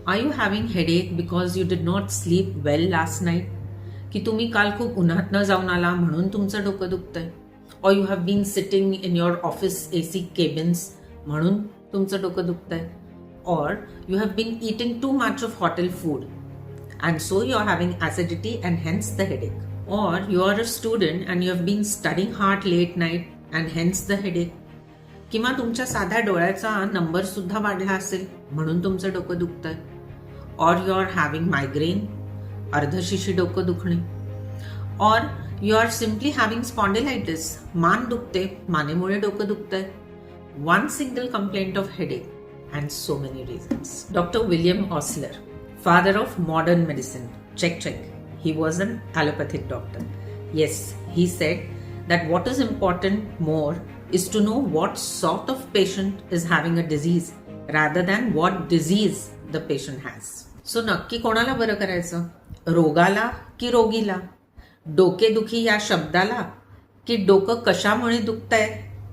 Are you having headache because you did not sleep well last night? की तुम्ही काल खूप उन्हातनं जाऊन आला म्हणून तुमचं डोकं दुखतंय? Or you have been sitting in your office AC cabins म्हणून तुमचं डोकं दुखतंय? Or you have been eating too much of hotel food and so you are having acidity and hence the headache? Or you are a student and you have been studying hard late night and hence the headache? किंवा तुमच्या साध्या डोळ्याचा number सुद्धा वाढला असेल म्हणून तुमचं डोकं दुखतंय? Or you are having migraine, अर्धशिशी डोकं दुखणे? Or you are simply having spondylitis, मान दुखते, मानेमुळे डोकं दुखतंय? One single complaint of headache and so many reasons. Dr. William Osler, father of modern medicine, check. He was an allopathic doctor. Yes, he said that what is important more is to know what sort of patient is having a disease rather than what disease the patient has. So नक्की कोणाला बरं करायचं? रोगाला की रोगीला? डोकेदुखी या शब्दाला की डोकं कशामुळे दुखतंय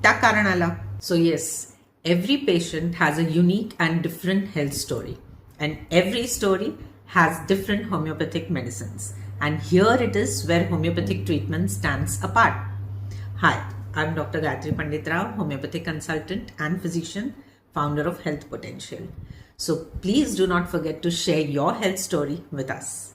त्या कारणाला? So yes, every patient has a unique and different health story and every story has different homeopathic medicines, and here it is where homeopathic treatment stands apart. Hi, I'm Dr. Gayatri Pandit Rao, homeopathic consultant and physician, founder of Health Potential. So please do not forget to share your health story with us.